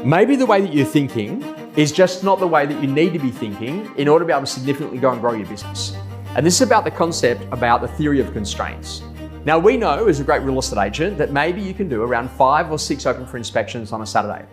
Maybe the way that you're thinking is just not the way that you need to be thinking in order to be able to significantly go and grow your business. And this is about the concept about the theory of constraints. Now, we know as a great real estate agent that maybe you can do around 5 or 6 open for inspections on a Saturday.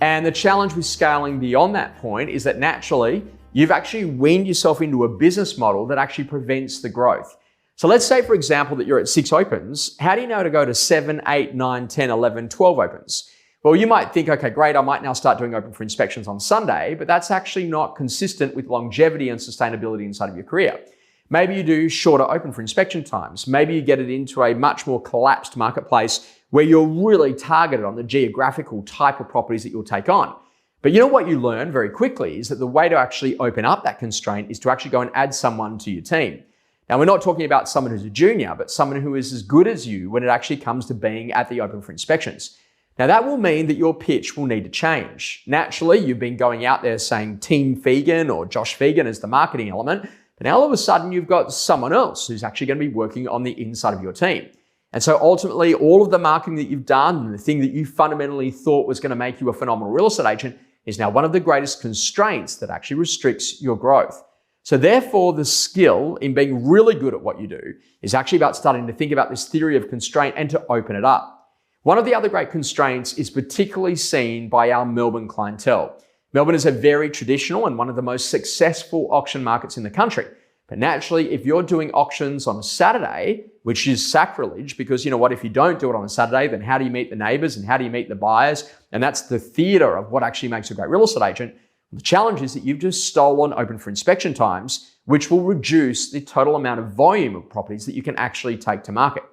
And the challenge with scaling beyond that point is that naturally, you've actually weaned yourself into a business model that actually prevents the growth. So let's say, for example, that you're at 6 opens. How do you know to go to 7, 8, 9, 10, 11, 12 opens? Well, you might think, okay, great, I might now start doing open for inspections on Sunday, but that's actually not consistent with longevity and sustainability inside of your career. Maybe you do shorter open for inspection times. Maybe you get it into a much more collapsed marketplace where you're really targeted on the geographical type of properties that you'll take on. But you know what you learn very quickly is that the way to actually open up that constraint is to actually go and add someone to your team. Now, we're not talking about someone who's a junior, but someone who is as good as you when it actually comes to being at the open for inspections. Now, that will mean that your pitch will need to change. Naturally, you've been going out there saying Team Fegan or Josh Fegan as the marketing element, but now all of a sudden you've got someone else who's actually going to be working on the inside of your team. And so ultimately, all of the marketing that you've done and the thing that you fundamentally thought was going to make you a phenomenal real estate agent is now one of the greatest constraints that actually restricts your growth. So therefore, the skill in being really good at what you do is actually about starting to think about this theory of constraint and to open it up. One of the other great constraints is particularly seen by our Melbourne clientele. Melbourne is a very traditional and one of the most successful auction markets in the country. But naturally, if you're doing auctions on a Saturday, which is sacrilege, because you know what, if you don't do it on a Saturday, then how do you meet the neighbors and how do you meet the buyers? And that's the theater of what actually makes a great real estate agent. The challenge is that you've just stolen open for inspection times, which will reduce the total amount of volume of properties that you can actually take to market.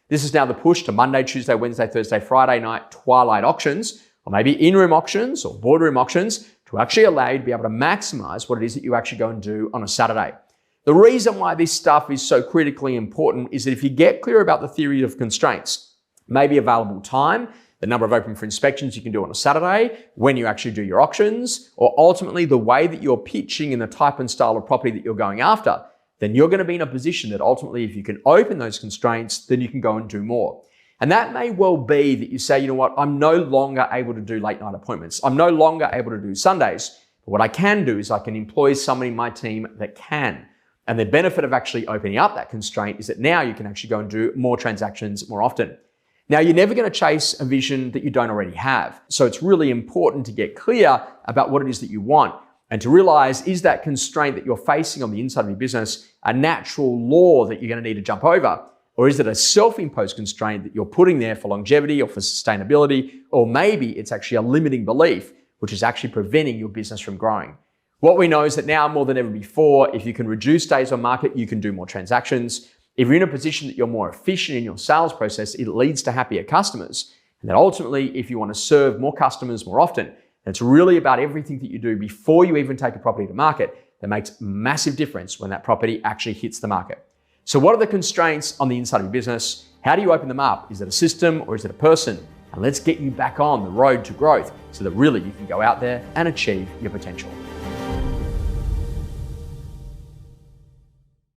This is now the push to Monday, Tuesday, Wednesday, Thursday, Friday night twilight auctions, or maybe in-room auctions or boardroom auctions to actually allow you to be able to maximize what it is that you actually go and do on a Saturday. The reason why this stuff is so critically important is that if you get clear about the theory of constraints, maybe available time, the number of open for inspections you can do on a Saturday, when you actually do your auctions, or ultimately the way that you're pitching and the type and style of property that you're going after, then you're going to be in a position that ultimately if you can open those constraints, then you can go and do more. And that may well be that you say, you know what, I'm no longer able to do late night appointments. I'm no longer able to do Sundays. But what I can do is I can employ somebody in my team that can. And the benefit of actually opening up that constraint is that now you can actually go and do more transactions more often. Now, you're never going to chase a vision that you don't already have. So it's really important to get clear about what it is that you want and to realize, is that constraint that you're facing on the inside of your business a natural law that you're going to need to jump over? Or is it a self-imposed constraint that you're putting there for longevity or for sustainability? Or maybe it's actually a limiting belief, which is actually preventing your business from growing. What we know is that now more than ever before, if you can reduce days on market, you can do more transactions. If you're in a position that you're more efficient in your sales process, it leads to happier customers. And then ultimately, if you want to serve more customers more often, it's really about everything that you do before you even take a property to market that makes a massive difference when that property actually hits the market. So what are the constraints on the inside of your business? How do you open them up? Is it a system or is it a person? And let's get you back on the road to growth so that really you can go out there and achieve your potential.